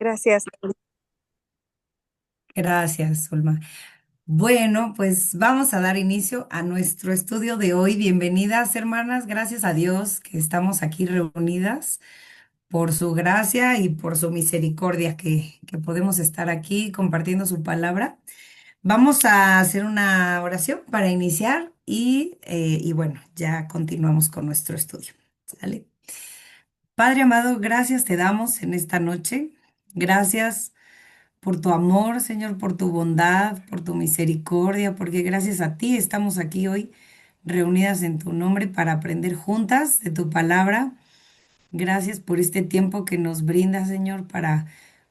Gracias. Gracias, Ulma. Bueno, pues vamos a dar inicio a nuestro estudio de hoy. Bienvenidas, hermanas. Gracias a Dios que estamos aquí reunidas por su gracia y por su misericordia que podemos estar aquí compartiendo su palabra. Vamos a hacer una oración para iniciar y bueno, ya continuamos con nuestro estudio. ¿Sale? Padre amado, gracias te damos en esta noche. Gracias por tu amor, Señor, por tu bondad, por tu misericordia, porque gracias a ti estamos aquí hoy reunidas en tu nombre para aprender juntas de tu palabra. Gracias por este tiempo que nos brinda, Señor, para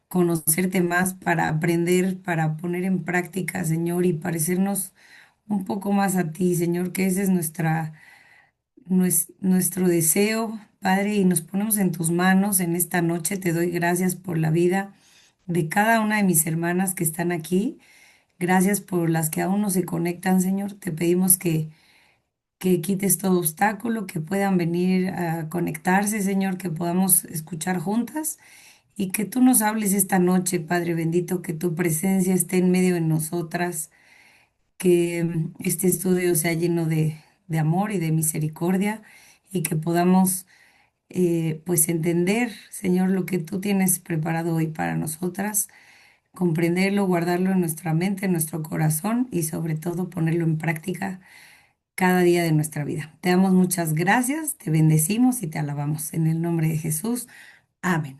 conocerte más, para aprender, para poner en práctica, Señor, y parecernos un poco más a ti, Señor, que ese es nuestro deseo, Padre, y nos ponemos en tus manos en esta noche. Te doy gracias por la vida de cada una de mis hermanas que están aquí. Gracias por las que aún no se conectan, Señor. Te pedimos que quites todo obstáculo, que puedan venir a conectarse, Señor, que podamos escuchar juntas y que tú nos hables esta noche, Padre bendito, que tu presencia esté en medio de nosotras, que este estudio sea lleno de amor y de misericordia y que podamos pues entender, Señor, lo que tú tienes preparado hoy para nosotras, comprenderlo, guardarlo en nuestra mente, en nuestro corazón y sobre todo ponerlo en práctica cada día de nuestra vida. Te damos muchas gracias, te bendecimos y te alabamos. En el nombre de Jesús. Amén.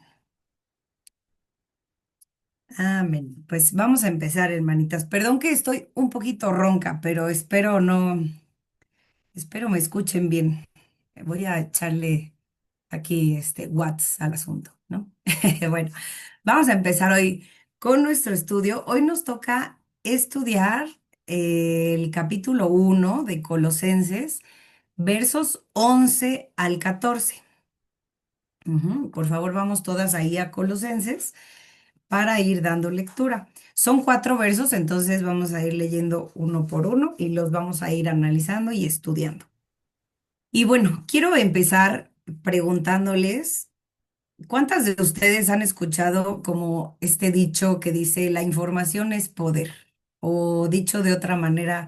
Amén. Pues vamos a empezar, hermanitas. Perdón que estoy un poquito ronca, pero espero me escuchen bien. Voy a echarle aquí este watts al asunto, ¿no? Bueno, vamos a empezar hoy con nuestro estudio. Hoy nos toca estudiar el capítulo 1 de Colosenses, versos 11 al 14. Por favor, vamos todas ahí a Colosenses para ir dando lectura. Son 4 versos, entonces vamos a ir leyendo uno por uno y los vamos a ir analizando y estudiando. Y bueno, quiero empezar preguntándoles, ¿cuántas de ustedes han escuchado como este dicho que dice la información es poder? O dicho de otra manera,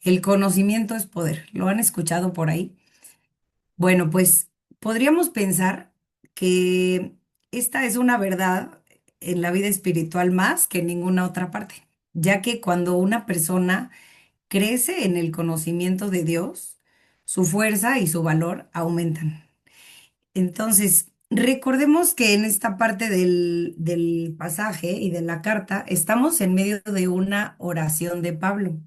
el conocimiento es poder. ¿Lo han escuchado por ahí? Bueno, pues podríamos pensar que esta es una verdad en la vida espiritual más que en ninguna otra parte, ya que cuando una persona crece en el conocimiento de Dios, su fuerza y su valor aumentan. Entonces, recordemos que en esta parte del pasaje y de la carta estamos en medio de una oración de Pablo.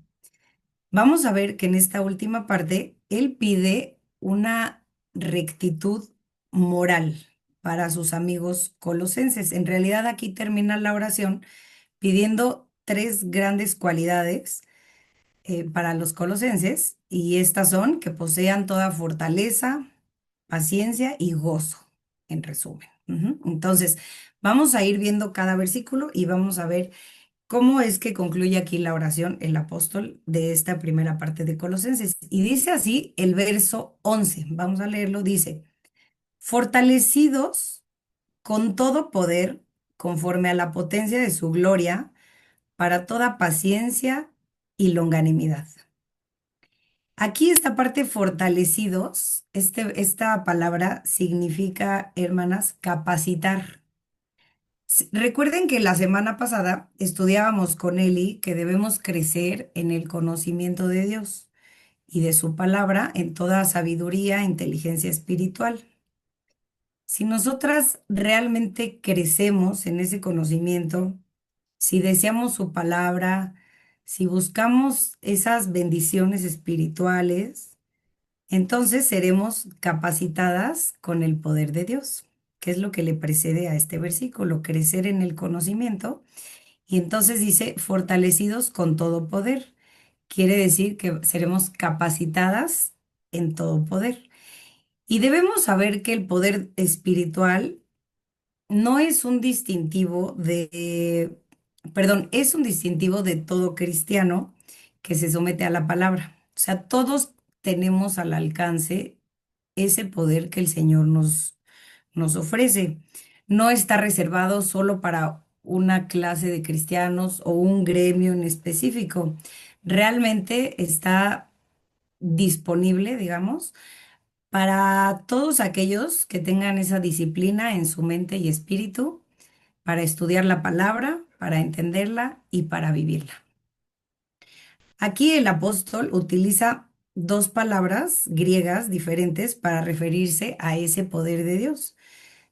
Vamos a ver que en esta última parte él pide una rectitud moral para sus amigos colosenses. En realidad aquí termina la oración pidiendo tres grandes cualidades para los colosenses y estas son que posean toda fortaleza, paciencia y gozo, en resumen. Entonces, vamos a ir viendo cada versículo y vamos a ver cómo es que concluye aquí la oración el apóstol de esta primera parte de Colosenses. Y dice así el verso 11. Vamos a leerlo. Dice, fortalecidos con todo poder, conforme a la potencia de su gloria, para toda paciencia y longanimidad. Aquí esta parte fortalecidos, esta palabra significa, hermanas, capacitar. Recuerden que la semana pasada estudiábamos con Eli que debemos crecer en el conocimiento de Dios y de su palabra en toda sabiduría e inteligencia espiritual. Si nosotras realmente crecemos en ese conocimiento, si deseamos su palabra, si buscamos esas bendiciones espirituales, entonces seremos capacitadas con el poder de Dios, que es lo que le precede a este versículo, crecer en el conocimiento. Y entonces dice, fortalecidos con todo poder. Quiere decir que seremos capacitadas en todo poder. Y debemos saber que el poder espiritual no es un distintivo perdón, es un distintivo de todo cristiano que se somete a la palabra. O sea, todos tenemos al alcance ese poder que el Señor nos ofrece. no está reservado solo para una clase de cristianos o un gremio en específico. Realmente está disponible, digamos, para todos aquellos que tengan esa disciplina en su mente y espíritu para estudiar la palabra, para entenderla y para vivirla. Aquí el apóstol utiliza dos palabras griegas diferentes para referirse a ese poder de Dios.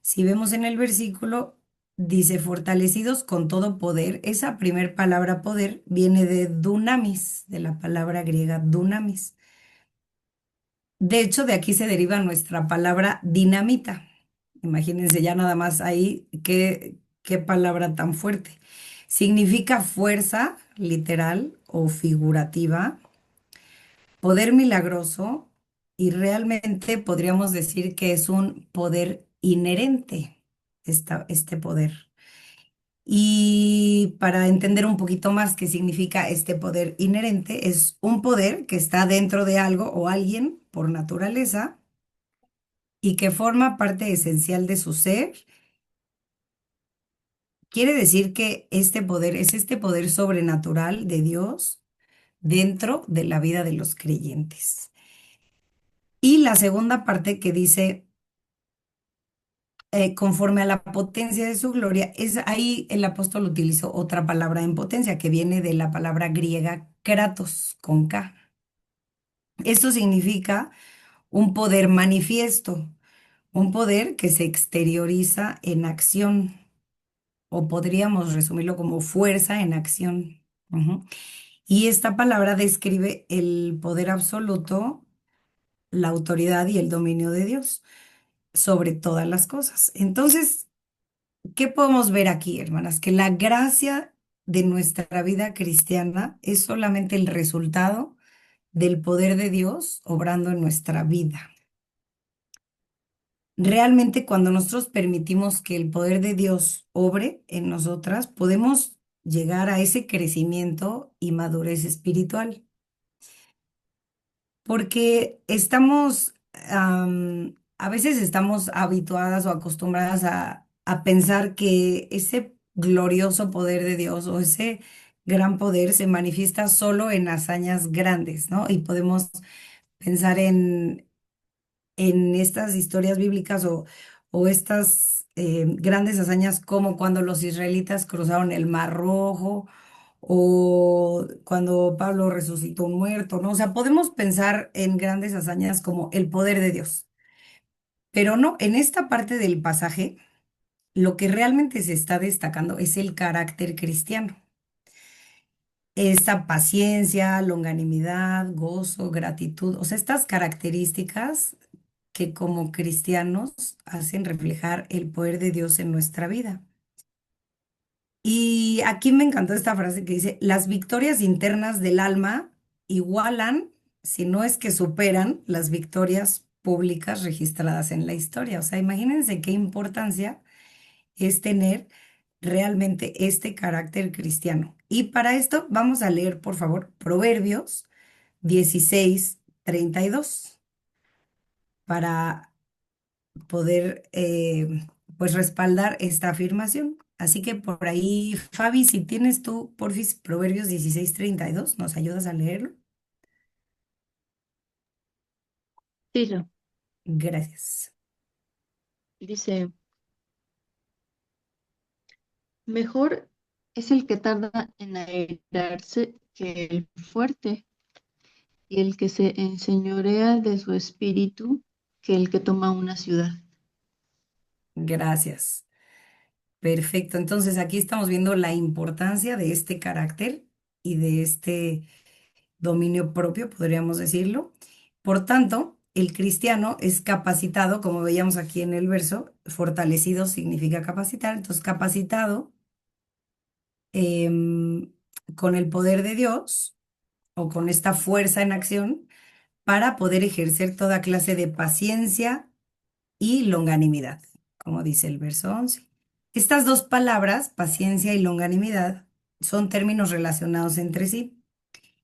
Si vemos en el versículo, dice fortalecidos con todo poder. Esa primer palabra poder viene de dunamis, de la palabra griega dunamis. De hecho, de aquí se deriva nuestra palabra dinamita. Imagínense ya nada más ahí qué palabra tan fuerte. Significa fuerza, literal o figurativa, poder milagroso y realmente podríamos decir que es un poder inherente, este poder. Y para entender un poquito más qué significa este poder inherente, es un poder que está dentro de algo o alguien por naturaleza y que forma parte esencial de su ser. Quiere decir que este poder es este poder sobrenatural de Dios dentro de la vida de los creyentes. Y la segunda parte que dice, conforme a la potencia de su gloria, es ahí el apóstol utilizó otra palabra en potencia que viene de la palabra griega kratos, con K. Esto significa un poder manifiesto, un poder que se exterioriza en acción, o podríamos resumirlo como fuerza en acción. Ujú. Y esta palabra describe el poder absoluto, la autoridad y el dominio de Dios sobre todas las cosas. Entonces, ¿qué podemos ver aquí, hermanas? Que la gracia de nuestra vida cristiana es solamente el resultado del poder de Dios obrando en nuestra vida. Realmente cuando nosotros permitimos que el poder de Dios obre en nosotras, podemos llegar a ese crecimiento y madurez espiritual, porque a veces estamos habituadas o acostumbradas a pensar que ese glorioso poder de Dios o ese gran poder se manifiesta solo en hazañas grandes, ¿no? Y podemos pensar en estas historias bíblicas o estas grandes hazañas como cuando los israelitas cruzaron el Mar Rojo o cuando Pablo resucitó un muerto, ¿no? O sea, podemos pensar en grandes hazañas como el poder de Dios, pero no, en esta parte del pasaje lo que realmente se está destacando es el carácter cristiano. Esta paciencia, longanimidad, gozo, gratitud, o sea, estas características que como cristianos hacen reflejar el poder de Dios en nuestra vida. Y aquí me encantó esta frase que dice, las victorias internas del alma igualan, si no es que superan, las victorias públicas registradas en la historia. O sea, imagínense qué importancia es tener realmente este carácter cristiano. Y para esto vamos a leer, por favor, Proverbios 16:32 para poder pues respaldar esta afirmación. Así que por ahí, Fabi, si tienes tú, porfis, Proverbios 16:32, ¿nos ayudas a leerlo? Tilo, Gracias. dice, mejor es el que tarda en airarse que el fuerte, y el que se enseñorea de su espíritu que el que toma una ciudad. Gracias. Perfecto. Entonces aquí estamos viendo la importancia de este carácter y de este dominio propio, podríamos decirlo. Por tanto, el cristiano es capacitado, como veíamos aquí en el verso, fortalecido significa capacitar, entonces capacitado em, con el poder de Dios o con esta fuerza en acción para poder ejercer toda clase de paciencia y longanimidad, como dice el verso 11. Estas dos palabras, paciencia y longanimidad, son términos relacionados entre sí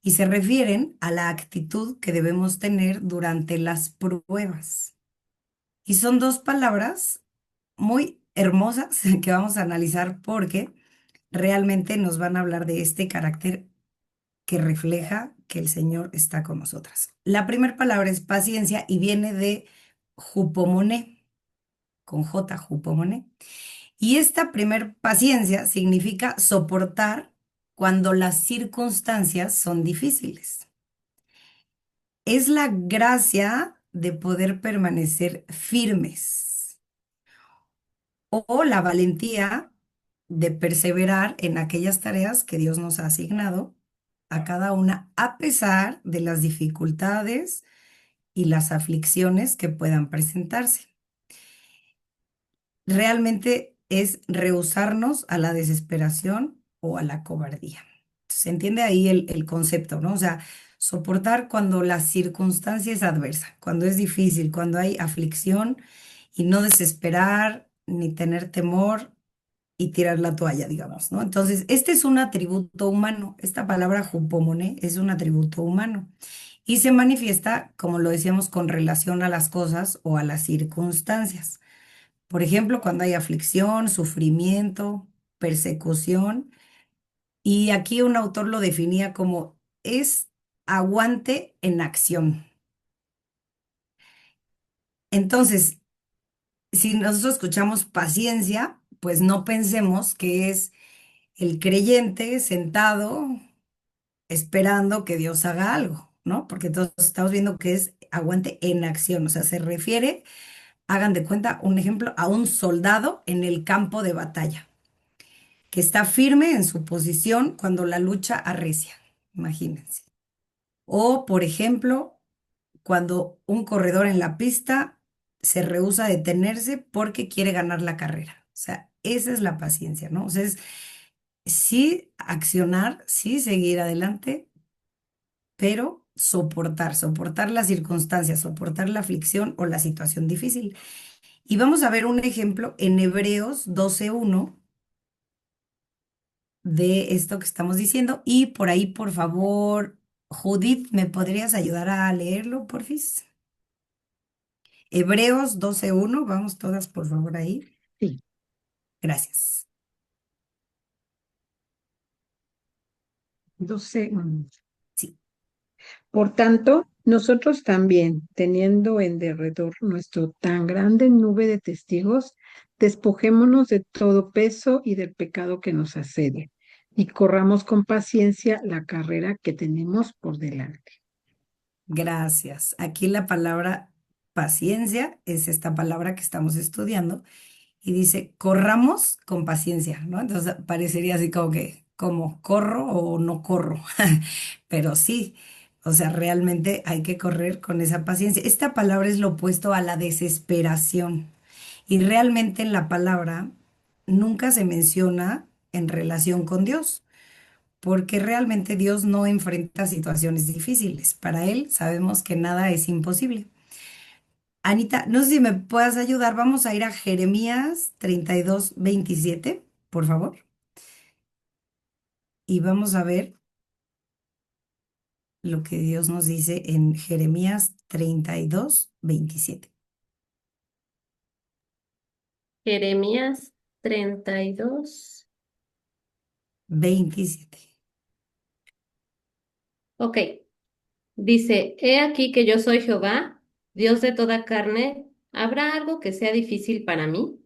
y se refieren a la actitud que debemos tener durante las pruebas. Y son dos palabras muy hermosas que vamos a analizar porque realmente nos van a hablar de este carácter que refleja que el Señor está con nosotras. La primera palabra es paciencia y viene de jupomone, con J, jupomone. Y esta primer paciencia significa soportar cuando las circunstancias son difíciles. Es la gracia de poder permanecer firmes o la valentía de perseverar en aquellas tareas que Dios nos ha asignado a cada una, a pesar de las dificultades y las aflicciones que puedan presentarse. Realmente es rehusarnos a la desesperación o a la cobardía. Se entiende ahí el concepto, ¿no? O sea, soportar cuando la circunstancia es adversa, cuando es difícil, cuando hay aflicción y no desesperar ni tener temor y tirar la toalla, digamos, ¿no? Entonces, este es un atributo humano. Esta palabra jupomone es un atributo humano y se manifiesta, como lo decíamos, con relación a las cosas o a las circunstancias. Por ejemplo, cuando hay aflicción, sufrimiento, persecución, y aquí un autor lo definía como es aguante en acción. Entonces, si nosotros escuchamos paciencia, pues no pensemos que es el creyente sentado esperando que Dios haga algo, ¿no? Porque todos estamos viendo que es aguante en acción, o sea, se refiere, hagan de cuenta, un ejemplo, a un soldado en el campo de batalla, que está firme en su posición cuando la lucha arrecia, imagínense. O, por ejemplo, cuando un corredor en la pista se rehúsa a detenerse porque quiere ganar la carrera. O sea, esa es la paciencia, ¿no? O sea, es sí accionar, sí seguir adelante, pero soportar las circunstancias, soportar la aflicción o la situación difícil. Y vamos a ver un ejemplo en Hebreos 12:1 de esto que estamos diciendo. Y por ahí, por favor, Judith, ¿me podrías ayudar a leerlo, porfis? Hebreos 12:1, vamos todas, por favor, ahí. Sí, Gracias. 12. Sí, Por tanto, nosotros también, teniendo en derredor nuestro tan grande nube de testigos, despojémonos de todo peso y del pecado que nos asedia, y corramos con paciencia la carrera que tenemos por delante. gracias. Aquí la palabra paciencia es esta palabra que estamos estudiando y dice, corramos con paciencia, ¿no? Entonces parecería así como que, como corro o no corro, pero sí, o sea, realmente hay que correr con esa paciencia. Esta palabra es lo opuesto a la desesperación y realmente en la palabra nunca se menciona en relación con Dios, porque realmente Dios no enfrenta situaciones difíciles. Para Él sabemos que nada es imposible. Anita, no sé si me puedas ayudar. Vamos a ir a Jeremías 32:27, por favor. Y vamos a ver lo que Dios nos dice en Jeremías 32:27. Jeremías 32. 27. Ok, dice, He aquí que yo soy Jehová, Dios de toda carne. ¿Habrá algo que sea difícil para mí?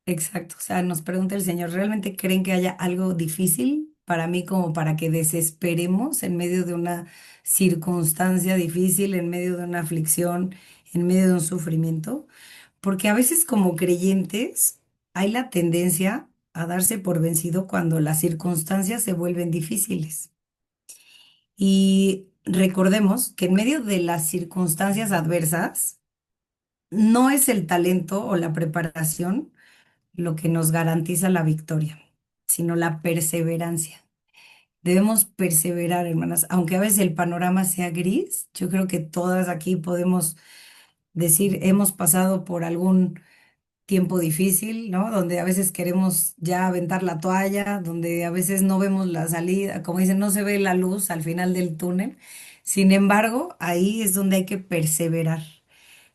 Exacto. O sea, nos pregunta el Señor, ¿realmente creen que haya algo difícil para mí como para que desesperemos en medio de una circunstancia difícil, en medio de una aflicción, en medio de un sufrimiento? Porque a veces como creyentes hay la tendencia a darse por vencido cuando las circunstancias se vuelven difíciles. Y recordemos que en medio de las circunstancias adversas, no es el talento o la preparación lo que nos garantiza la victoria, sino la perseverancia. Debemos perseverar, hermanas, aunque a veces el panorama sea gris, yo creo que todas aquí podemos decir, hemos pasado por algún tiempo difícil, ¿no? Donde a veces queremos ya aventar la toalla, donde a veces no vemos la salida, como dicen, no se ve la luz al final del túnel. Sin embargo, ahí es donde hay que perseverar.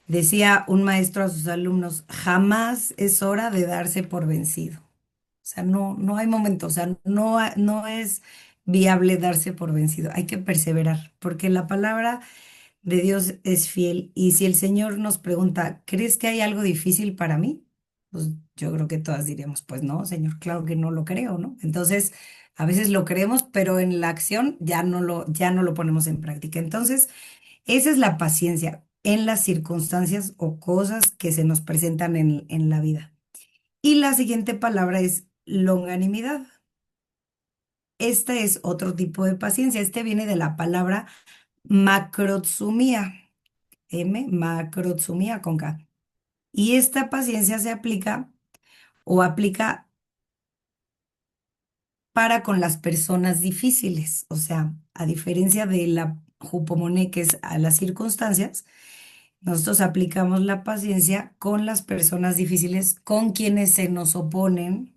Decía un maestro a sus alumnos, jamás es hora de darse por vencido. O sea, no hay momento, o sea, no es viable darse por vencido. Hay que perseverar, porque la palabra de Dios es fiel. Y si el Señor nos pregunta, ¿crees que hay algo difícil para mí? Pues yo creo que todas diríamos, pues no, Señor, claro que no lo creo, ¿no? Entonces, a veces lo creemos, pero en la acción ya no lo ponemos en práctica. Entonces, esa es la paciencia en las circunstancias o cosas que se nos presentan en la vida. Y la siguiente palabra es longanimidad. Esta es otro tipo de paciencia. Este viene de la palabra macrotsumía. Macrotsumía con K. Y esta paciencia se aplica o aplica para con las personas difíciles. O sea, a diferencia de la jupomone, que es a las circunstancias, nosotros aplicamos la paciencia con las personas difíciles, con quienes se nos oponen,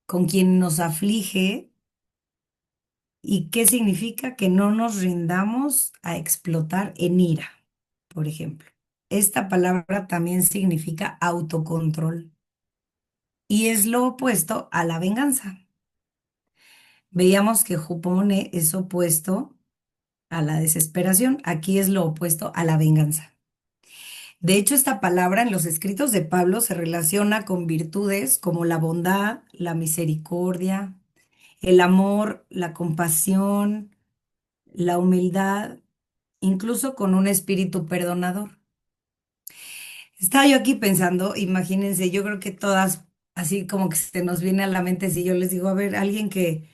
con quien nos aflige. ¿Y qué significa? Que no nos rindamos a explotar en ira, por ejemplo. Esta palabra también significa autocontrol y es lo opuesto a la venganza. Veíamos que Jupone es opuesto a la desesperación, aquí es lo opuesto a la venganza. De hecho, esta palabra en los escritos de Pablo se relaciona con virtudes como la bondad, la misericordia, el amor, la compasión, la humildad, incluso con un espíritu perdonador. Estaba yo aquí pensando, imagínense, yo creo que todas, así como que se nos viene a la mente si yo les digo, a ver, alguien que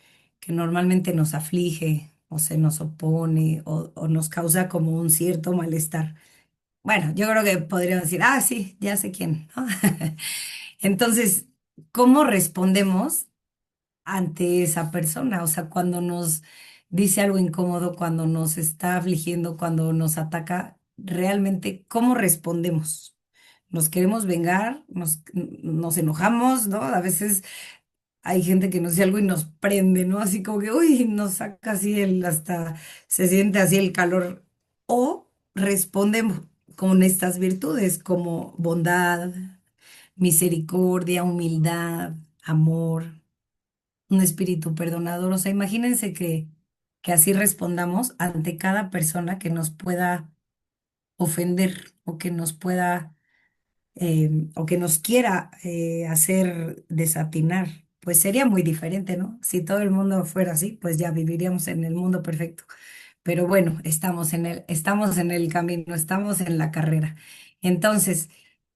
normalmente nos aflige o se nos opone o nos causa como un cierto malestar. Bueno, yo creo que podríamos decir, ah, sí, ya sé quién, ¿no? Entonces, ¿cómo respondemos ante esa persona? O sea, cuando nos dice algo incómodo, cuando nos está afligiendo, cuando nos ataca, realmente, ¿cómo respondemos? ¿Nos queremos vengar? ¿Nos enojamos, ¿no? A veces hay gente que nos dice algo y nos prende, ¿no? Así como que, uy, nos saca así hasta se siente así el calor. O respondemos con estas virtudes como bondad, misericordia, humildad, amor, un espíritu perdonador. O sea, imagínense que así respondamos ante cada persona que nos pueda ofender o que nos pueda o que nos quiera hacer desatinar. Pues sería muy diferente, ¿no? Si todo el mundo fuera así, pues ya viviríamos en el mundo perfecto. Pero bueno, estamos en el camino, estamos en la carrera. Entonces,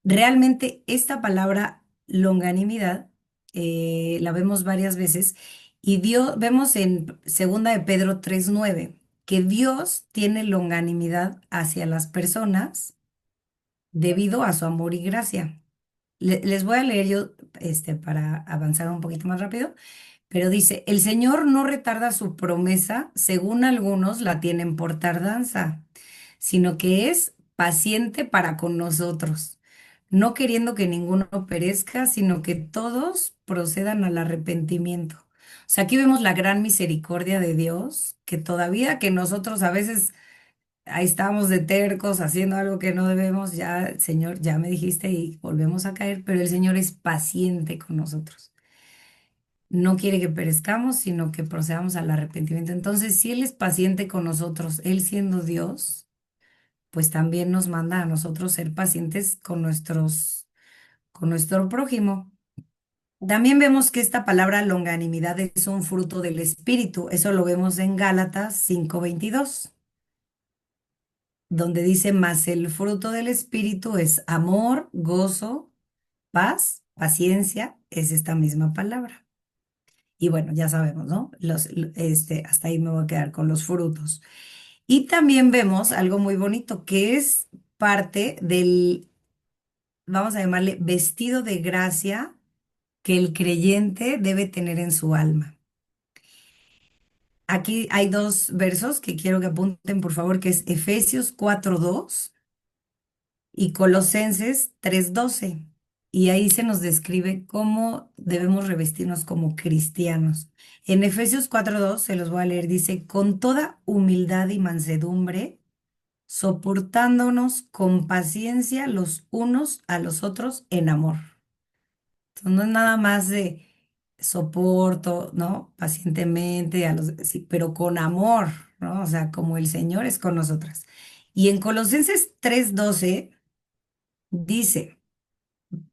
realmente esta palabra longanimidad la vemos varias veces y Dios, vemos en Segunda de Pedro 3:9 que Dios tiene longanimidad hacia las personas debido a su amor y gracia. Les voy a leer yo para avanzar un poquito más rápido. Pero dice, el Señor no retarda su promesa, según algunos la tienen por tardanza, sino que es paciente para con nosotros, no queriendo que ninguno perezca, sino que todos procedan al arrepentimiento. O sea, aquí vemos la gran misericordia de Dios, que todavía que nosotros a veces ahí estamos de tercos haciendo algo que no debemos, ya, Señor, ya me dijiste y volvemos a caer, pero el Señor es paciente con nosotros. No quiere que perezcamos, sino que procedamos al arrepentimiento. Entonces, si Él es paciente con nosotros, Él siendo Dios, pues también nos manda a nosotros ser pacientes con nuestro prójimo. También vemos que esta palabra longanimidad es un fruto del Espíritu. Eso lo vemos en Gálatas 5:22, donde dice, mas el fruto del Espíritu es amor, gozo, paz, paciencia, es esta misma palabra. Y bueno, ya sabemos, ¿no? Hasta ahí me voy a quedar con los frutos. Y también vemos algo muy bonito que es parte del, vamos a llamarle, vestido de gracia que el creyente debe tener en su alma. Aquí hay dos versos que quiero que apunten, por favor, que es Efesios 4:2 y Colosenses 3:12. Y ahí se nos describe cómo debemos revestirnos como cristianos. En Efesios 4:2, se los voy a leer, dice, con toda humildad y mansedumbre, soportándonos con paciencia los unos a los otros en amor. Entonces, no es nada más de soporto, ¿no? Pacientemente, sí, pero con amor, ¿no? O sea, como el Señor es con nosotras. Y en Colosenses 3:12 dice,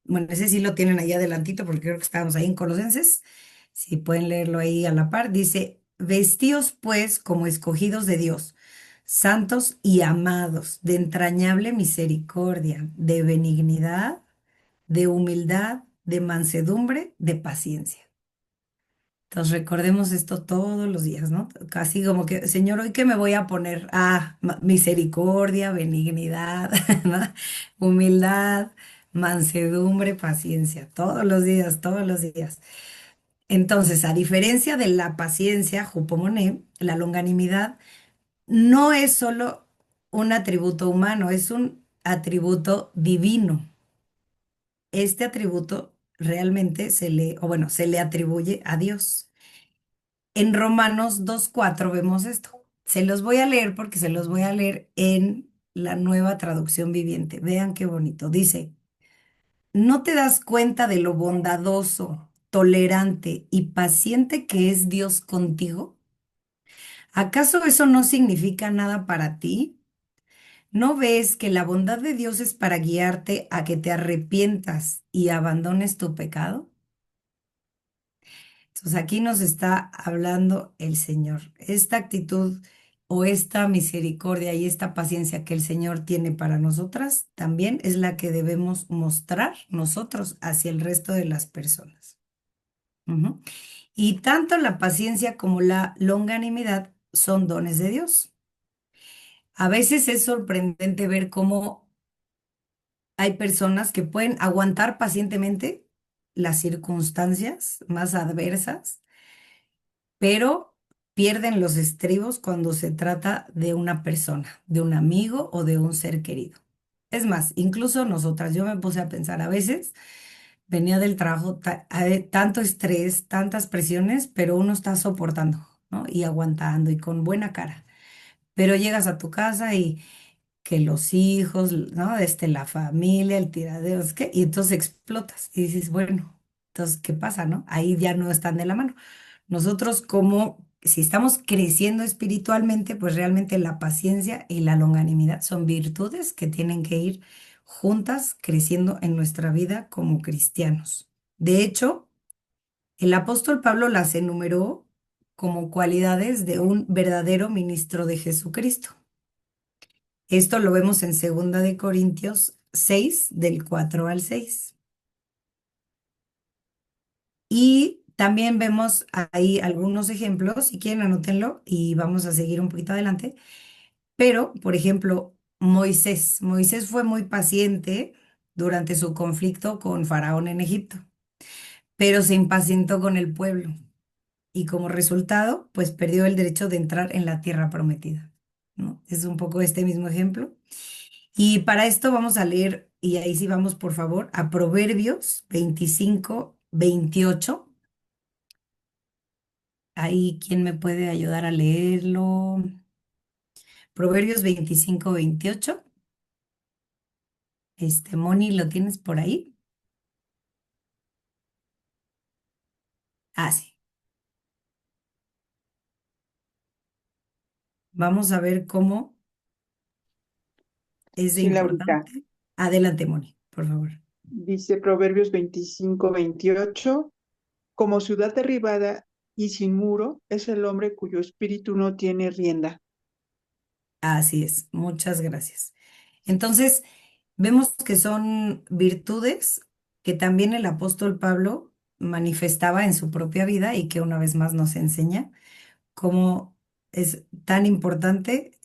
bueno, ese sí lo tienen ahí adelantito porque creo que estábamos ahí en Colosenses, si pueden leerlo ahí a la par, dice, vestíos pues como escogidos de Dios, santos y amados, de entrañable misericordia, de benignidad, de humildad, de mansedumbre, de paciencia. Entonces recordemos esto todos los días, ¿no? Casi como que, Señor, ¿hoy qué me voy a poner? Ah, misericordia, benignidad, ¿no? Humildad, mansedumbre, paciencia, todos los días, todos los días. Entonces, a diferencia de la paciencia, jupomoné, la longanimidad no es solo un atributo humano, es un atributo divino. Este atributo realmente se le atribuye a Dios. En Romanos 2:4 vemos esto. Se los voy a leer porque se los voy a leer en la nueva traducción viviente. Vean qué bonito. Dice, ¿no te das cuenta de lo bondadoso, tolerante y paciente que es Dios contigo? ¿Acaso eso no significa nada para ti? ¿No ves que la bondad de Dios es para guiarte a que te arrepientas y abandones tu pecado? Entonces aquí nos está hablando el Señor. Esta actitud o esta misericordia y esta paciencia que el Señor tiene para nosotras también es la que debemos mostrar nosotros hacia el resto de las personas. Ujú. Y tanto la paciencia como la longanimidad son dones de Dios. A veces es sorprendente ver cómo hay personas que pueden aguantar pacientemente las circunstancias más adversas, pero pierden los estribos cuando se trata de una persona, de un amigo o de un ser querido. Es más, incluso nosotras, yo me puse a pensar, a veces venía del trabajo, tanto estrés, tantas presiones, pero uno está soportando, ¿no? Y aguantando y con buena cara. Pero llegas a tu casa y que los hijos, ¿no? La familia, el tiradero, es que, y entonces explotas y dices, bueno, entonces, ¿qué pasa, no? Ahí ya no están de la mano. Nosotros como, si estamos creciendo espiritualmente, pues realmente la paciencia y la longanimidad son virtudes que tienen que ir juntas creciendo en nuestra vida como cristianos. De hecho, el apóstol Pablo las enumeró como cualidades de un verdadero ministro de Jesucristo. Esto lo vemos en 2 Corintios 6, del 4 al 6. Y también vemos ahí algunos ejemplos, si quieren anótenlo y vamos a seguir un poquito adelante. Pero, por ejemplo, Moisés. Moisés fue muy paciente durante su conflicto con Faraón en Egipto, pero se impacientó con el pueblo y como resultado, pues perdió el derecho de entrar en la tierra prometida, ¿no? Es un poco este mismo ejemplo. Y para esto vamos a leer, y ahí sí vamos, por favor, a Proverbios 25:28. Ahí, ¿quién me puede ayudar a leerlo? Proverbios 25:28. Moni, ¿lo tienes por ahí? Ah, sí. Vamos a ver cómo es de Sí, Laurita. importante. Adelante, Moni, por favor. Dice Proverbios 25:28, como ciudad derribada y sin muro es el hombre cuyo espíritu no tiene rienda. Así es, muchas gracias. Entonces, vemos que son virtudes que también el apóstol Pablo manifestaba en su propia vida y que una vez más nos enseña cómo es tan importante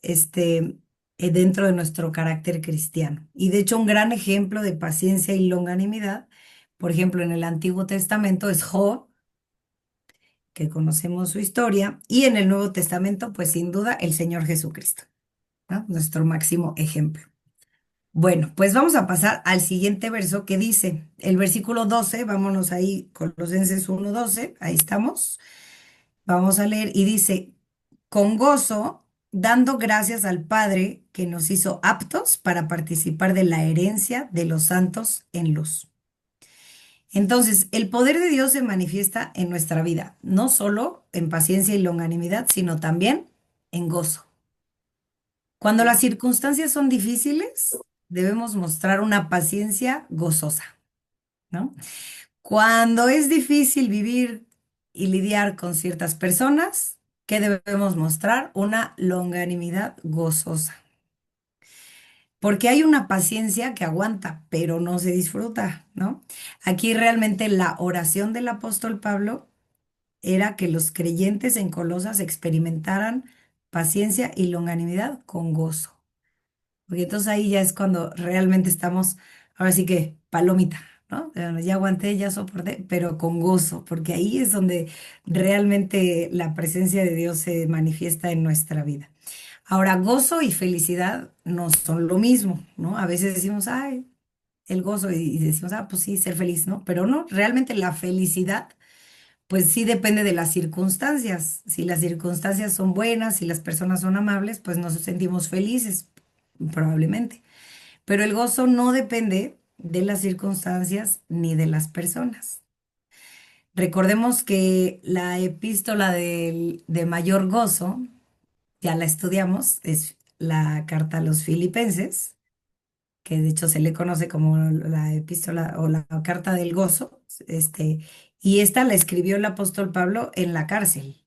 dentro de nuestro carácter cristiano. Y de hecho, un gran ejemplo de paciencia y longanimidad, por ejemplo, en el Antiguo Testamento es Job, que conocemos su historia, y en el Nuevo Testamento, pues sin duda, el Señor Jesucristo, ¿no? Nuestro máximo ejemplo. Bueno, pues vamos a pasar al siguiente verso que dice, el versículo 12, vámonos ahí, Colosenses 1:12, ahí estamos. Vamos a leer y dice, con gozo dando gracias al Padre que nos hizo aptos para participar de la herencia de los santos en luz. Entonces, el poder de Dios se manifiesta en nuestra vida, no solo en paciencia y longanimidad, sino también en gozo. Cuando las circunstancias son difíciles, debemos mostrar una paciencia gozosa, ¿no? Cuando es difícil vivir y lidiar con ciertas personas, ¿qué debemos mostrar? Una longanimidad gozosa. Porque hay una paciencia que aguanta, pero no se disfruta, ¿no? Aquí realmente la oración del apóstol Pablo era que los creyentes en Colosas experimentaran paciencia y longanimidad con gozo. Porque entonces ahí ya es cuando realmente estamos, ahora sí que palomita, ¿no? Ya aguanté, ya soporté, pero con gozo, porque ahí es donde realmente la presencia de Dios se manifiesta en nuestra vida. Ahora, gozo y felicidad no son lo mismo, ¿no? A veces decimos, ay, el gozo y decimos, ah, pues sí, ser feliz, ¿no? Pero no, realmente la felicidad, pues sí depende de las circunstancias. Si las circunstancias son buenas, si las personas son amables, pues nos sentimos felices, probablemente. Pero el gozo no depende de las circunstancias ni de las personas. Recordemos que la epístola de mayor gozo, ya la estudiamos, es la carta a los Filipenses, que de hecho se le conoce como la epístola o la carta del gozo, y esta la escribió el apóstol Pablo en la cárcel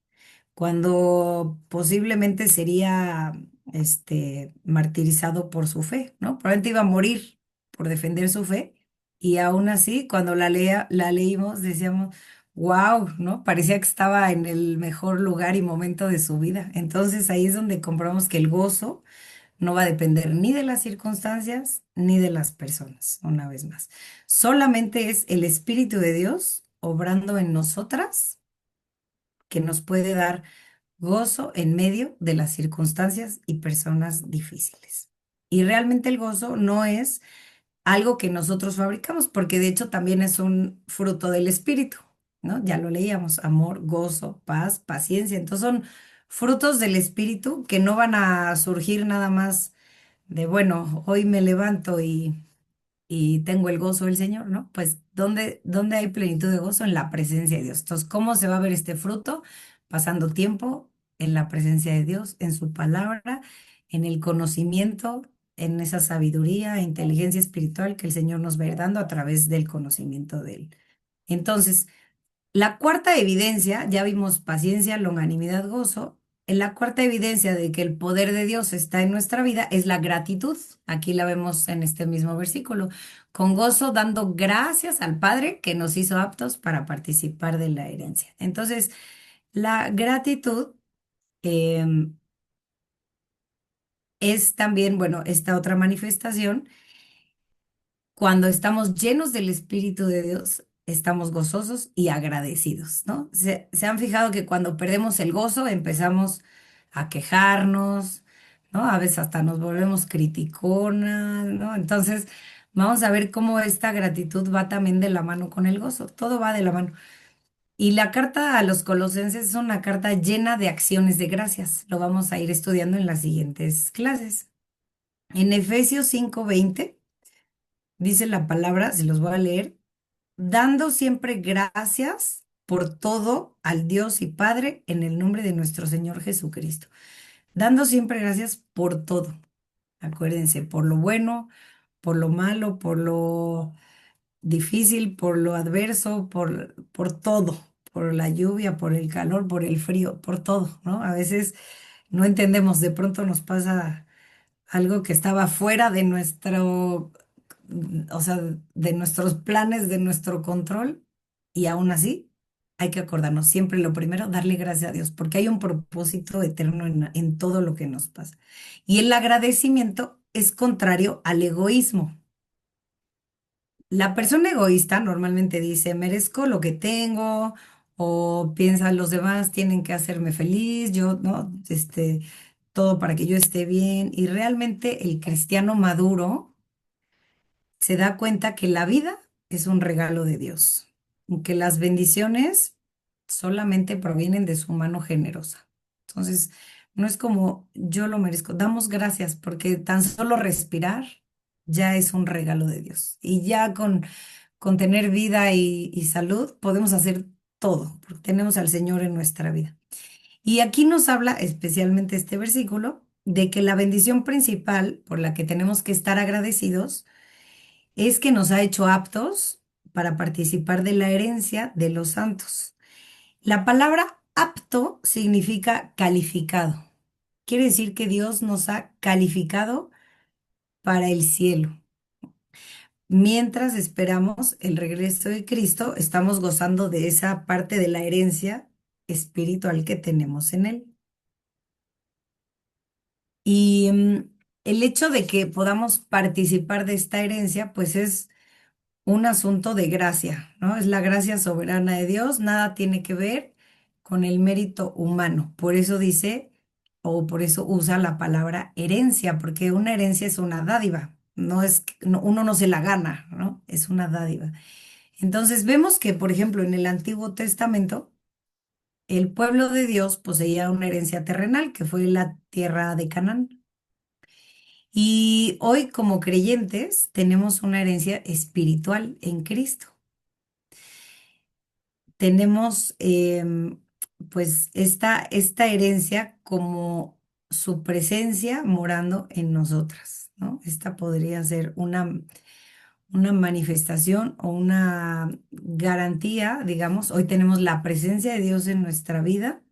cuando posiblemente sería martirizado por su fe, ¿no? Probablemente iba a morir por defender su fe y aún así cuando la leímos decíamos, wow, ¿no? Parecía que estaba en el mejor lugar y momento de su vida. Entonces ahí es donde comprobamos que el gozo no va a depender ni de las circunstancias ni de las personas, una vez más. Solamente es el Espíritu de Dios obrando en nosotras que nos puede dar gozo en medio de las circunstancias y personas difíciles. Y realmente el gozo no es algo que nosotros fabricamos, porque de hecho también es un fruto del espíritu, ¿no? Ya lo leíamos, amor, gozo, paz, paciencia. Entonces son frutos del espíritu que no van a surgir nada más de, bueno, hoy me levanto y tengo el gozo del Señor, ¿no? Pues ¿dónde hay plenitud de gozo? En la presencia de Dios. Entonces, ¿cómo se va a ver este fruto? Pasando tiempo en la presencia de Dios, en su palabra, en el conocimiento, en esa sabiduría e inteligencia espiritual que el Señor nos va a ir dando a través del conocimiento de Él. Entonces, la cuarta evidencia, ya vimos paciencia, longanimidad, gozo. En la cuarta evidencia de que el poder de Dios está en nuestra vida es la gratitud. Aquí la vemos en este mismo versículo. Con gozo dando gracias al Padre que nos hizo aptos para participar de la herencia. Entonces, la gratitud em, es también, bueno, esta otra manifestación. Cuando estamos llenos del Espíritu de Dios, estamos gozosos y agradecidos, ¿no? Se han fijado que cuando perdemos el gozo empezamos a quejarnos, ¿no? A veces hasta nos volvemos criticonas, ¿no? Entonces, vamos a ver cómo esta gratitud va también de la mano con el gozo, todo va de la mano. Y la carta a los Colosenses es una carta llena de acciones de gracias. Lo vamos a ir estudiando en las siguientes clases. En Efesios 5:20 dice la palabra, se los voy a leer, dando siempre gracias por todo al Dios y Padre en el nombre de nuestro Señor Jesucristo. Dando siempre gracias por todo. Acuérdense, por lo bueno, por lo malo, por lo difícil, por lo adverso, por todo, por la lluvia, por el calor, por el frío, por todo, ¿no? A veces no entendemos, de pronto nos pasa algo que estaba fuera de o sea, de nuestros planes, de nuestro control, y aún así hay que acordarnos siempre lo primero, darle gracias a Dios, porque hay un propósito eterno en todo lo que nos pasa. Y el agradecimiento es contrario al egoísmo. La persona egoísta normalmente dice, merezco lo que tengo, o piensa los demás tienen que hacerme feliz, yo, ¿no? Todo para que yo esté bien. Y realmente el cristiano maduro se da cuenta que la vida es un regalo de Dios, y que las bendiciones solamente provienen de su mano generosa. Entonces, No es como yo lo merezco. Damos gracias porque tan solo respirar ya es un regalo de Dios. Y ya con tener vida y salud podemos hacer todo, porque tenemos al Señor en nuestra vida. Y aquí nos habla especialmente este versículo de que la bendición principal por la que tenemos que estar agradecidos es que nos ha hecho aptos para participar de la herencia de los santos. La palabra apto significa calificado. Quiere decir que Dios nos ha calificado para el cielo. Mientras esperamos el regreso de Cristo, estamos gozando de esa parte de la herencia espiritual que tenemos en Él. Y el hecho de que podamos participar de esta herencia, pues es un asunto de gracia, ¿no? Es la gracia soberana de Dios, nada tiene que ver con el mérito humano. Por eso dice, o por eso usa la palabra herencia, porque una herencia es una dádiva, no es, uno no se la gana, ¿no? Es una dádiva. Entonces vemos que, por ejemplo, en el Antiguo Testamento, el pueblo de Dios poseía una herencia terrenal, que fue la tierra de Canaán. Y hoy como creyentes tenemos una herencia espiritual en Cristo. Tenemos pues esta herencia como su presencia morando en nosotras, ¿no? Esta podría ser una manifestación o una garantía, digamos. Hoy tenemos la presencia de Dios en nuestra vida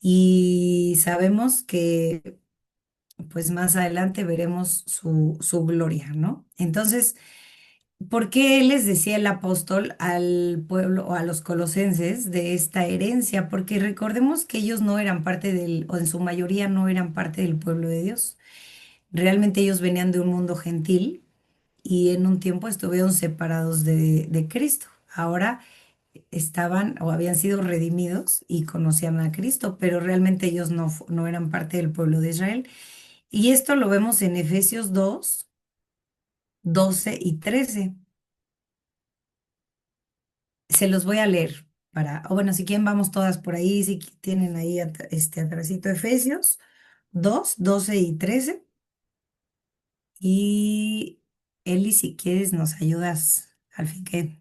y sabemos que pues más adelante veremos su gloria, ¿no? Entonces, ¿por qué les decía el apóstol al pueblo o a los colosenses de esta herencia? Porque recordemos que ellos no eran parte del, o en su mayoría no eran parte del pueblo de Dios. Realmente ellos venían de un mundo gentil y en un tiempo estuvieron separados de Cristo. Ahora estaban o habían sido redimidos y conocían a Cristo, pero realmente ellos no eran parte del pueblo de Israel. Y esto lo vemos en Efesios 2, 12 y 13. Se los voy a leer o bueno, si quieren vamos todas por ahí, si tienen ahí atrasito Efesios 2, 12 y 13. Y Eli, si quieres, nos ayudas, al fin que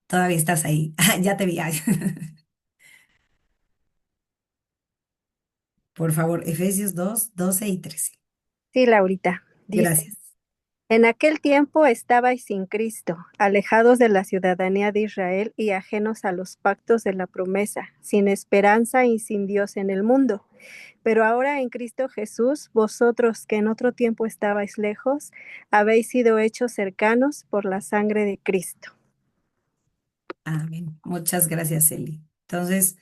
todavía estás ahí. Ya te vi. Ay. Por favor, Efesios 2, 12 y 13. Sí, Laurita, dice, Gracias. en aquel tiempo estabais sin Cristo, alejados de la ciudadanía de Israel y ajenos a los pactos de la promesa, sin esperanza y sin Dios en el mundo. Pero ahora en Cristo Jesús, vosotros que en otro tiempo estabais lejos, habéis sido hechos cercanos por la sangre de Cristo. Amén. Muchas gracias, Eli. Entonces,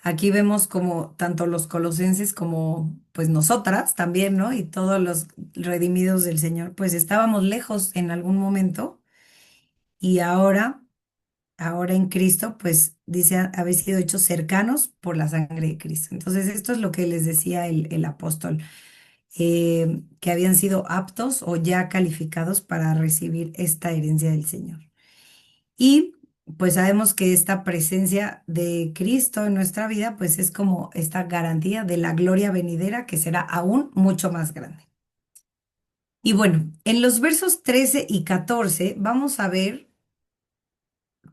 aquí vemos como tanto los colosenses como pues nosotras también, ¿no? Y todos los redimidos del Señor, pues estábamos lejos en algún momento y ahora en Cristo, pues dice, habéis sido hechos cercanos por la sangre de Cristo. Entonces, esto es lo que les decía el apóstol, que habían sido aptos o ya calificados para recibir esta herencia del Señor. Y pues sabemos que esta presencia de Cristo en nuestra vida, pues es como esta garantía de la gloria venidera que será aún mucho más grande. Y bueno, en los versos 13 y 14 vamos a ver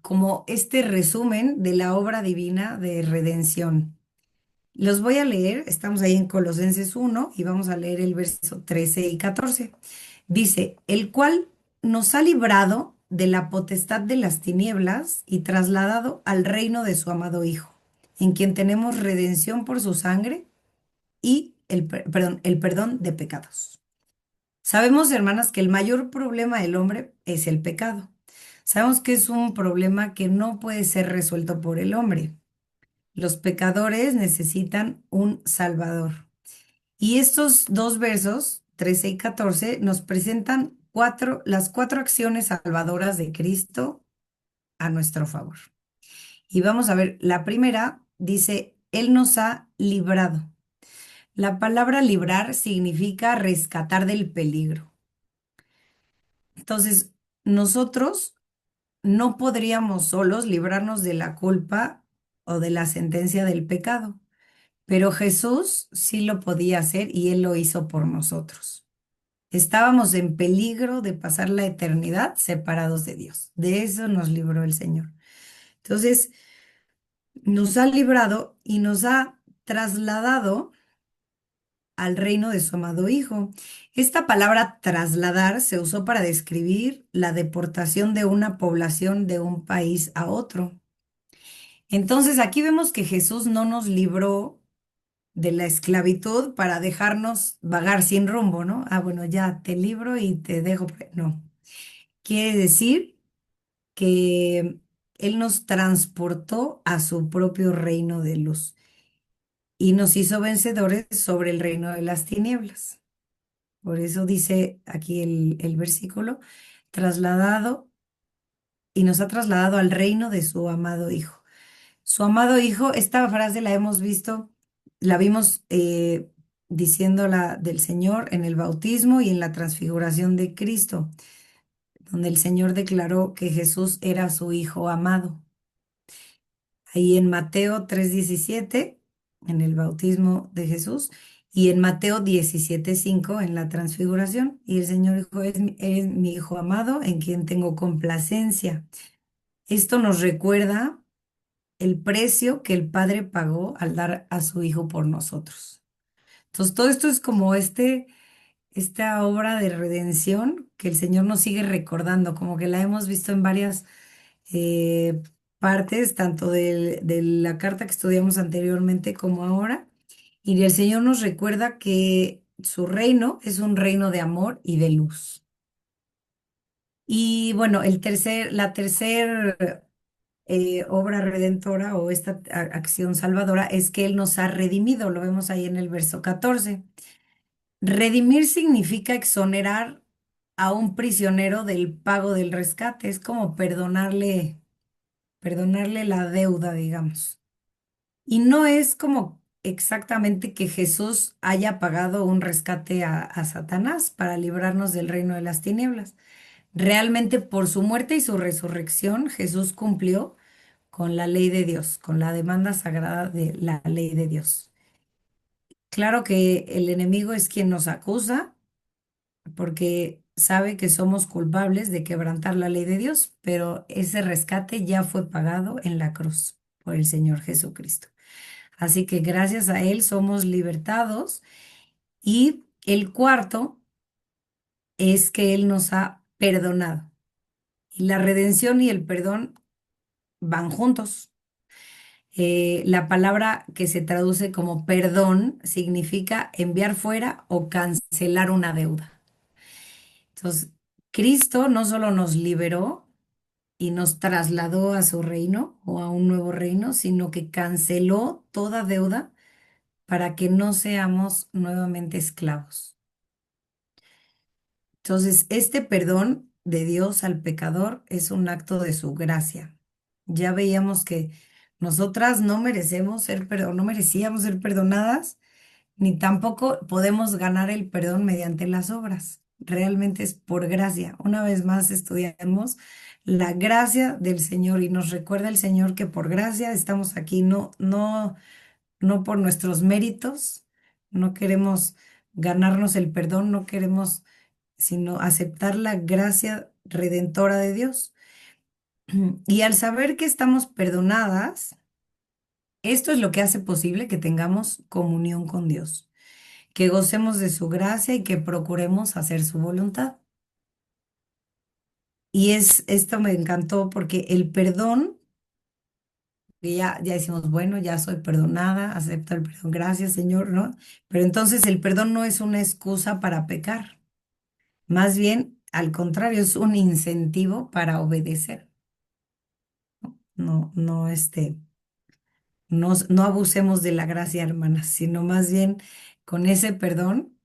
como este resumen de la obra divina de redención. Los voy a leer, estamos ahí en Colosenses 1 y vamos a leer el verso 13 y 14. Dice, el cual nos ha librado de la potestad de las tinieblas y trasladado al reino de su amado Hijo, en quien tenemos redención por su sangre y el perdón de pecados. Sabemos, hermanas, que el mayor problema del hombre es el pecado. Sabemos que es un problema que no puede ser resuelto por el hombre. Los pecadores necesitan un Salvador. Y estos dos versos, 13 y 14, nos presentan las cuatro acciones salvadoras de Cristo a nuestro favor. Y vamos a ver, la primera dice, Él nos ha librado. La palabra librar significa rescatar del peligro. Entonces, nosotros no podríamos solos librarnos de la culpa o de la sentencia del pecado. pero Jesús sí lo podía hacer y Él lo hizo por nosotros. Estábamos en peligro de pasar la eternidad separados de Dios. De eso nos libró el Señor. Entonces, nos ha librado y nos ha trasladado al reino de su amado Hijo. Esta palabra trasladar se usó para describir la deportación de una población de un país a otro. Entonces, aquí vemos que Jesús no nos libró de la esclavitud para dejarnos vagar sin rumbo, ¿no? Ah, bueno, ya te libro y te dejo. No. Quiere decir que Él nos transportó a su propio reino de luz y nos hizo vencedores sobre el reino de las tinieblas. Por eso dice aquí el versículo, trasladado y nos ha trasladado al reino de su amado Hijo. Su amado Hijo, esta frase la hemos visto, la vimos diciéndola del Señor en el bautismo y en la transfiguración de Cristo, donde el Señor declaró que Jesús era su Hijo amado. Ahí en Mateo 3:17, en el bautismo de Jesús, y en Mateo 17:5, en la transfiguración. Y el Señor dijo, es mi Hijo amado, en quien tengo complacencia. Esto nos recuerda el precio que el Padre pagó al dar a su Hijo por nosotros. Entonces, todo esto es como esta obra de redención que el Señor nos sigue recordando, como que la hemos visto en varias eh, partes, tanto de la carta que estudiamos anteriormente como ahora. Y el Señor nos recuerda que su reino es un reino de amor y de luz. Y bueno, la tercera obra redentora o esta acción salvadora es que Él nos ha redimido, lo vemos ahí en el verso 14. Redimir significa exonerar a un prisionero del pago del rescate, es como perdonarle la deuda, digamos. Y no es como exactamente que Jesús haya pagado un rescate a Satanás para librarnos del reino de las tinieblas. Realmente por su muerte y su resurrección, Jesús cumplió con la ley de Dios, con la demanda sagrada de la ley de Dios. Claro que el enemigo es quien nos acusa porque sabe que somos culpables de quebrantar la ley de Dios, pero ese rescate ya fue pagado en la cruz por el Señor Jesucristo. Así que gracias a Él somos libertados. Y el cuarto es que Él nos ha perdonado. Y la redención y el perdón van juntos. La palabra que se traduce como perdón significa enviar fuera o cancelar una deuda. Entonces, Cristo no solo nos liberó y nos trasladó a su reino o a un nuevo reino, sino que canceló toda deuda para que no seamos nuevamente esclavos. Entonces, este perdón de Dios al pecador es un acto de su gracia. Ya veíamos que nosotras no merecemos ser no merecíamos ser perdonadas, ni tampoco podemos ganar el perdón mediante las obras. Realmente es por gracia. Una vez más estudiamos la gracia del Señor y nos recuerda el Señor que por gracia estamos aquí, no por nuestros méritos, no queremos ganarnos el perdón, no queremos sino aceptar la gracia redentora de Dios. Y al saber que estamos perdonadas, esto es lo que hace posible que tengamos comunión con Dios, que gocemos de su gracia y que procuremos hacer su voluntad. Y esto me encantó porque el perdón, que ya decimos, bueno, ya soy perdonada, acepto el perdón, gracias Señor, ¿no? Pero entonces el perdón no es una excusa para pecar, más bien al contrario, es un incentivo para obedecer. No abusemos de la gracia, hermanas, sino más bien con ese perdón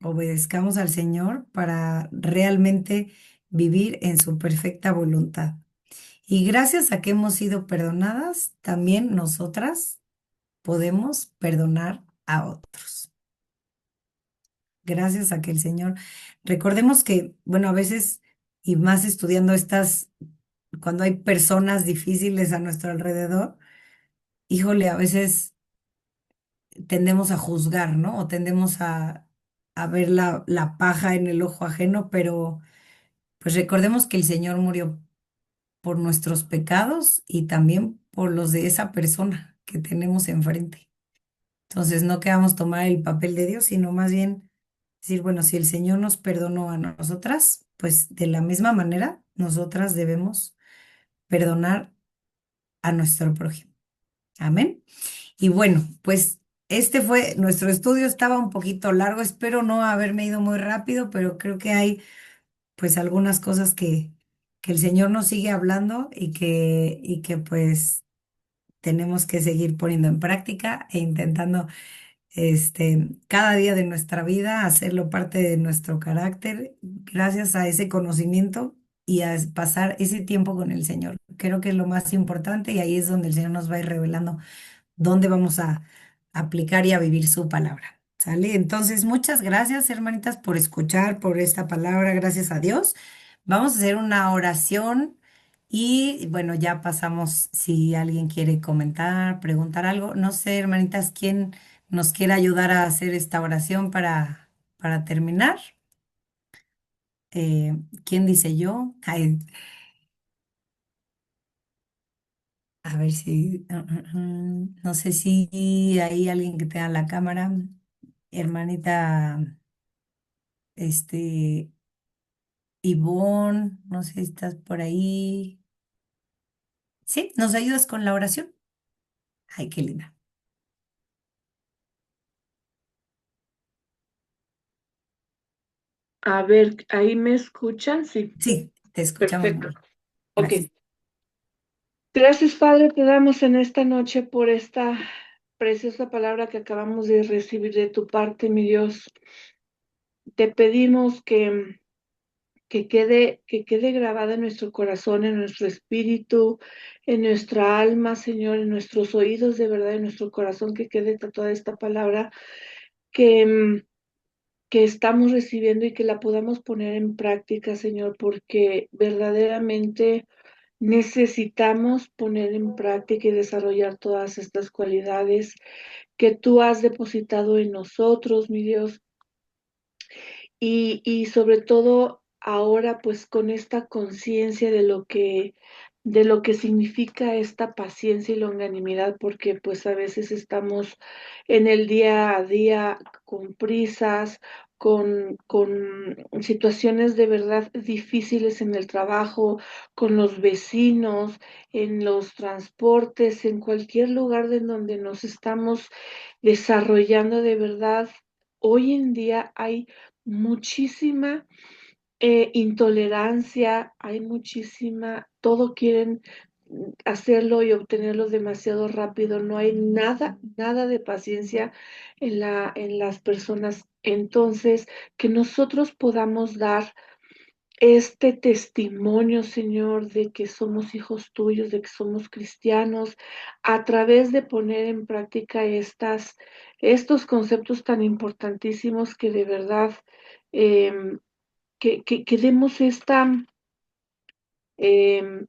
obedezcamos al Señor para realmente vivir en su perfecta voluntad. Y gracias a que hemos sido perdonadas, también nosotras podemos perdonar a otros. Gracias a que el Señor, recordemos que, bueno, a veces, y más estudiando cuando hay personas difíciles a nuestro alrededor, híjole, a veces tendemos a juzgar, ¿no? O tendemos a ver la paja en el ojo ajeno, pero pues recordemos que el Señor murió por nuestros pecados y también por los de esa persona que tenemos enfrente. Entonces no queramos tomar el papel de Dios, sino más bien decir, bueno, si el Señor nos perdonó a nosotras, pues de la misma manera nosotras debemos perdonar a nuestro prójimo. Amén. Y bueno, pues este fue nuestro estudio, estaba un poquito largo, espero no haberme ido muy rápido, pero creo que hay pues algunas cosas que el Señor nos sigue hablando y que pues tenemos que seguir poniendo en práctica e intentando cada día de nuestra vida hacerlo parte de nuestro carácter gracias a ese conocimiento y a pasar ese tiempo con el Señor. Creo que es lo más importante y ahí es donde el Señor nos va a ir revelando dónde vamos a aplicar y a vivir su palabra. ¿Sale? Entonces, muchas gracias, hermanitas, por escuchar, por esta palabra, gracias a Dios. Vamos a hacer una oración y bueno, ya pasamos si alguien quiere comentar, preguntar algo. No sé, hermanitas, quién nos quiere ayudar a hacer esta oración para terminar. Eh, ¿Quién dice yo? Ay, a ver si, no sé si hay alguien que tenga la cámara. Hermanita, este, Ivonne, no sé si estás por ahí. ¿Sí? ¿Nos ayudas con la oración? Ay, qué linda. A ver, ¿ahí me escuchan? Sí, Sí, te escuchamos muy perfecto. bien. Ok. Gracias. Gracias, Padre, te damos en esta noche por esta preciosa palabra que acabamos de recibir de tu parte, mi Dios. Te pedimos que quede grabada en nuestro corazón, en nuestro espíritu, en nuestra alma, Señor, en nuestros oídos, de verdad, en nuestro corazón, que quede toda esta palabra que, que estamos recibiendo y que la podamos poner en práctica, Señor, porque verdaderamente necesitamos poner en práctica y desarrollar todas estas cualidades que tú has depositado en nosotros, mi Dios, y sobre todo ahora pues con esta conciencia de lo que significa esta paciencia y longanimidad, porque pues a veces estamos en el día a día con prisas, con situaciones de verdad difíciles en el trabajo, con los vecinos, en los transportes, en cualquier lugar de donde nos estamos desarrollando de verdad. Hoy en día hay muchísima intolerancia, hay muchísima, todo quieren hacerlo y obtenerlo demasiado rápido, no hay nada, nada de paciencia en las personas. Entonces, que nosotros podamos dar este testimonio, Señor, de que somos hijos tuyos, de que somos cristianos, a través de poner en práctica estos conceptos tan importantísimos que de verdad em, que demos em,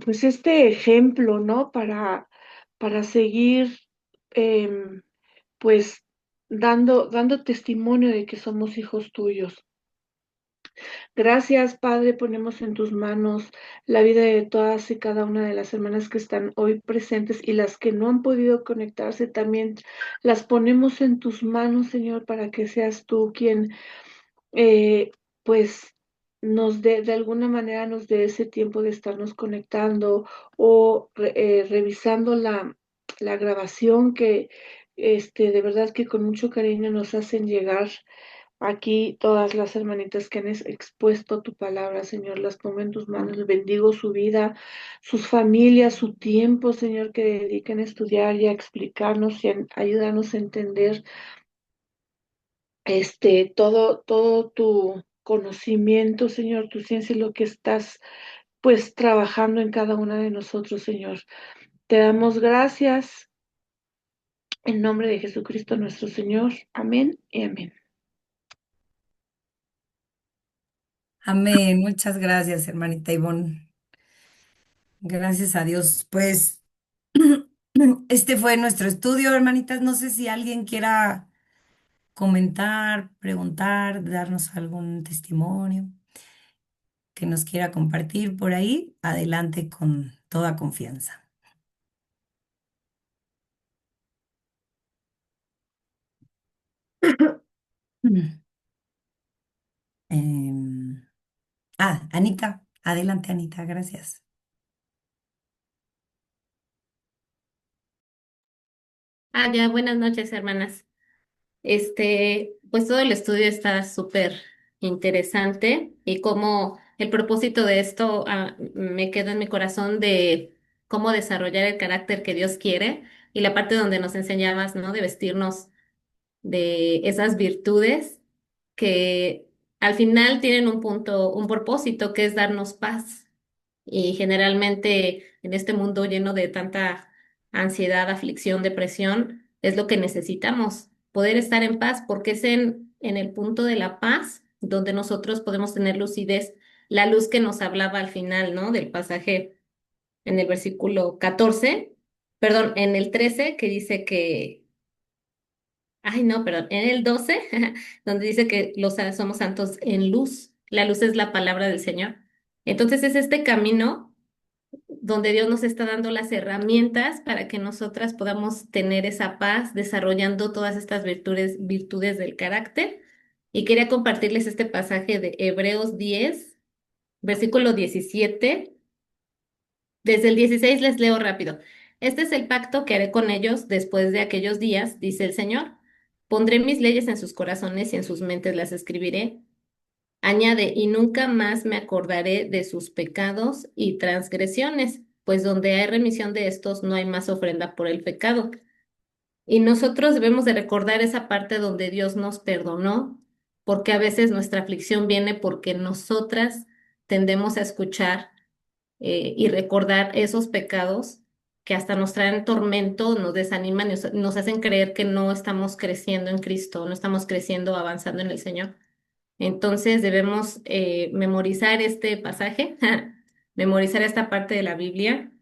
pues este ejemplo, ¿no? Para seguir, em, pues, dando testimonio de que somos hijos tuyos. Gracias, Padre, ponemos en tus manos la vida de todas y cada una de las hermanas que están hoy presentes y las que no han podido conectarse también. Las ponemos en tus manos, Señor, para que seas tú quien eh, pues de alguna manera nos dé ese tiempo de estarnos conectando o revisando la grabación que de verdad que con mucho cariño nos hacen llegar aquí todas las hermanitas que han expuesto tu palabra, Señor, las pongo en tus manos, bendigo su vida, sus familias, su tiempo, Señor, que dediquen a estudiar y a explicarnos y a ayudarnos a entender todo tu conocimiento, Señor, tu ciencia y lo que estás pues trabajando en cada una de nosotros, Señor. Te damos gracias en nombre de Jesucristo nuestro Señor. Amén y amén. Amén. Muchas gracias, hermanita Ivonne. Gracias a Dios. Pues Este fue nuestro estudio, hermanitas. No sé si alguien quiera comentar, preguntar, darnos algún testimonio que nos quiera compartir por ahí. Adelante con toda confianza. Mm. Em, Anita, adelante, Anita, gracias. Ya, buenas noches, hermanas. Pues todo el estudio está súper interesante y como el propósito de esto me quedó en mi corazón de cómo desarrollar el carácter que Dios quiere y la parte donde nos enseñabas, ¿no? De vestirnos de esas virtudes que al final tienen un punto, un propósito que es darnos paz. Y generalmente en este mundo lleno de tanta ansiedad, aflicción, depresión, es lo que necesitamos, poder estar en paz, porque es en el punto de la paz donde nosotros podemos tener lucidez, la luz que nos hablaba al final, ¿no? Del pasaje en el versículo 14, perdón, en el 13, que dice que, ay, no, perdón, en el 12, donde dice que somos santos en luz. La luz es la palabra del Señor. Entonces es este camino donde Dios nos está dando las herramientas para que nosotras podamos tener esa paz, desarrollando todas estas virtudes del carácter. Y quería compartirles este pasaje de Hebreos 10, versículo 17. Desde el 16 les leo rápido. Este es el pacto que haré con ellos después de aquellos días, dice el Señor. Pondré mis leyes en sus corazones y en sus mentes las escribiré. Añade, y nunca más me acordaré de sus pecados y transgresiones, pues donde hay remisión de estos no hay más ofrenda por el pecado. Y nosotros debemos de recordar esa parte donde Dios nos perdonó, porque a veces nuestra aflicción viene porque nosotras tendemos a escuchar y recordar esos pecados que hasta nos traen tormento, nos desaniman y nos hacen creer que no estamos creciendo en Cristo, no estamos creciendo, avanzando en el Señor. Entonces debemos memorizar este pasaje, memorizar esta parte de la Biblia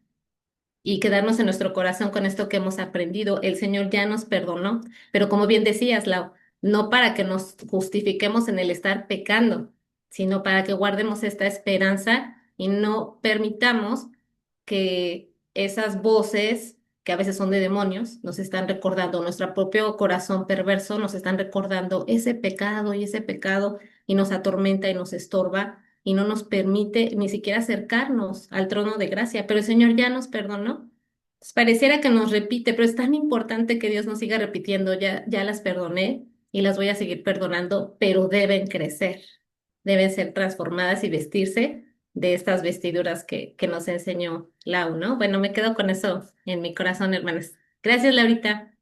y quedarnos en nuestro corazón con esto que hemos aprendido. El Señor ya nos perdonó, pero como bien decías, Lau, no para que nos justifiquemos en el estar pecando, sino para que guardemos esta esperanza y no permitamos que esas voces que a veces son de demonios, nos están recordando, nuestro propio corazón perverso nos están recordando ese pecado y nos atormenta y nos estorba y no nos permite ni siquiera acercarnos al trono de gracia, pero el Señor ya nos perdonó. Pues pareciera que nos repite, pero es tan importante que Dios nos siga repitiendo, ya las perdoné y las voy a seguir perdonando, pero deben crecer, deben ser transformadas y vestirse de estas vestiduras que nos enseñó Lau, ¿no? Bueno, me quedo con eso en mi corazón, hermanas. Gracias, Laurita.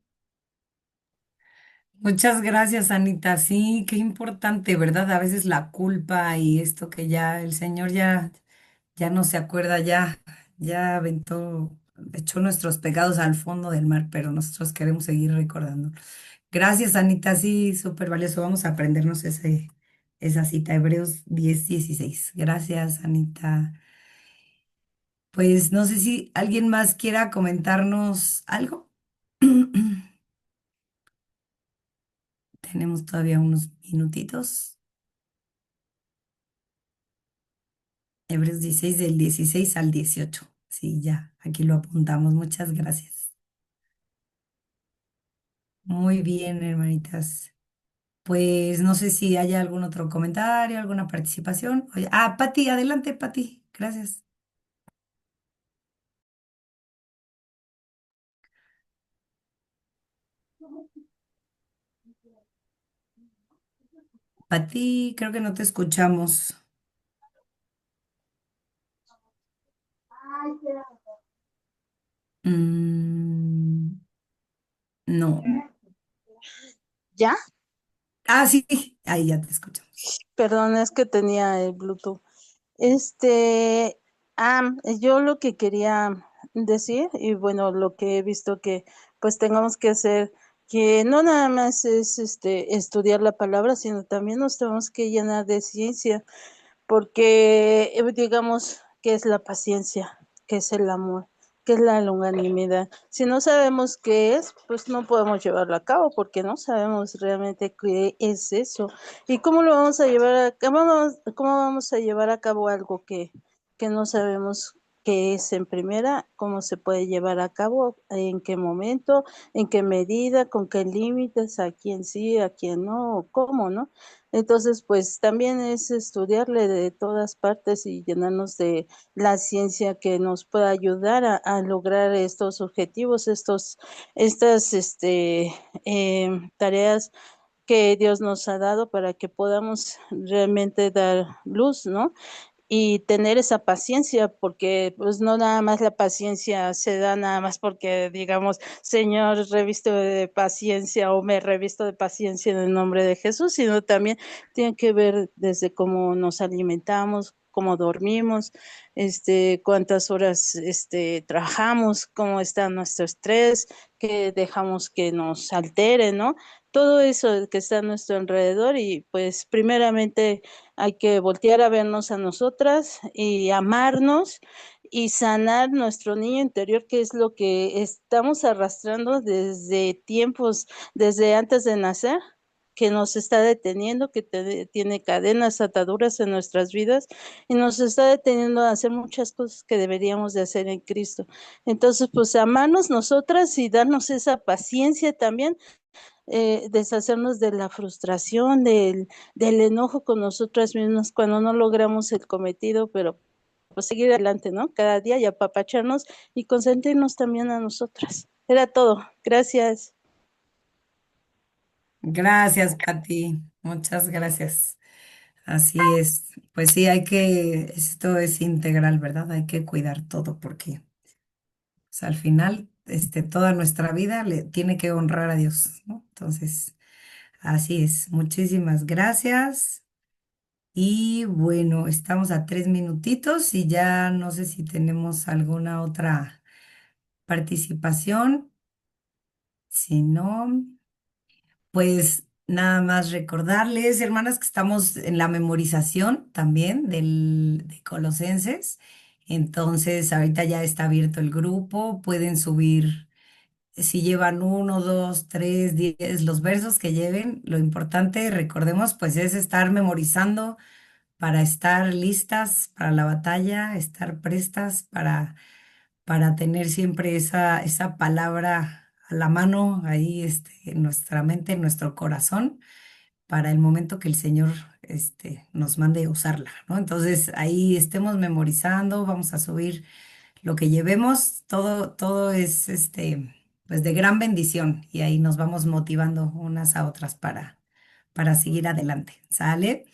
Muchas gracias, Anita. Sí, qué importante, ¿verdad? A veces la culpa y esto que ya el Señor ya no se acuerda, ya echó nuestros pecados al fondo del mar, pero nosotros queremos seguir recordando. Gracias, Anita. Sí, súper valioso. Vamos a aprendernos esa cita, Hebreos 10:16. Gracias, Anita. Pues no sé si alguien más quiera comentarnos algo. Tenemos todavía unos minutitos. Hebreos 16 del 16 al 18. Sí, ya, aquí lo apuntamos. Muchas gracias. Muy bien, hermanitas. Pues no sé si haya algún otro comentario, alguna participación. Oye, Pati, adelante, Pati. Gracias. Pati, creo que no te escuchamos. Mm, no. ¿Ya? Sí, ahí ya te escuchamos. Perdón, es que tenía el Bluetooth. Yo lo que quería decir, y bueno, lo que he visto que pues tengamos que hacer, que no nada más es estudiar la palabra, sino también nos tenemos que llenar de ciencia, porque digamos que es la paciencia, que es el amor, que es la longanimidad. Si no sabemos qué es, pues no podemos llevarlo a cabo porque no sabemos realmente qué es eso. ¿Y cómo lo vamos a llevar a cabo? ¿Cómo vamos a llevar a cabo algo que no sabemos qué es en primera? ¿Cómo se puede llevar a cabo? ¿En qué momento? ¿En qué medida? ¿Con qué límites? ¿A quién sí? ¿A quién no? ¿Cómo, no? Entonces, pues también es estudiarle de todas partes y llenarnos de la ciencia que nos pueda ayudar a lograr estos objetivos, estas tareas que Dios nos ha dado para que podamos realmente dar luz, ¿no? Y tener esa paciencia, porque pues no nada más la paciencia se da nada más porque digamos, Señor, revisto de paciencia o me revisto de paciencia en el nombre de Jesús, sino también tiene que ver desde cómo nos alimentamos, cómo dormimos, cuántas horas trabajamos, cómo está nuestro estrés, qué dejamos que nos altere, ¿no? Todo eso que está a nuestro alrededor y pues primeramente hay que voltear a vernos a nosotras y amarnos y sanar nuestro niño interior, que es lo que estamos arrastrando desde tiempos, desde antes de nacer, que nos está deteniendo, que tiene cadenas, ataduras en nuestras vidas y nos está deteniendo a hacer muchas cosas que deberíamos de hacer en Cristo. Entonces, pues amarnos nosotras y darnos esa paciencia también, deshacernos de la frustración, del enojo con nosotras mismas cuando no logramos el cometido, pero pues seguir adelante, ¿no? Cada día y apapacharnos y consentirnos también a nosotras. Era todo. Gracias. Gracias, Pati. Muchas gracias. Así es. Pues sí, esto es integral, ¿verdad? Hay que cuidar todo porque pues, al final, toda nuestra vida le tiene que honrar a Dios, ¿no? Entonces, así es. Muchísimas gracias. Y bueno, estamos a 3 minutitos y ya no sé si tenemos alguna otra participación. Si no, pues nada más recordarles, hermanas, que estamos en la memorización también de Colosenses. Entonces, ahorita ya está abierto el grupo, pueden subir si llevan 1, 2, 3, 10, los versos que lleven. Lo importante, recordemos, pues es estar memorizando para estar listas para la batalla, estar prestas para tener siempre esa palabra a la mano ahí en nuestra mente, en nuestro corazón, para el momento que el Señor nos mande usarla, ¿no? Entonces ahí estemos memorizando, vamos a subir lo que llevemos, todo es pues de gran bendición y ahí nos vamos motivando unas a otras para seguir adelante. ¿Sale?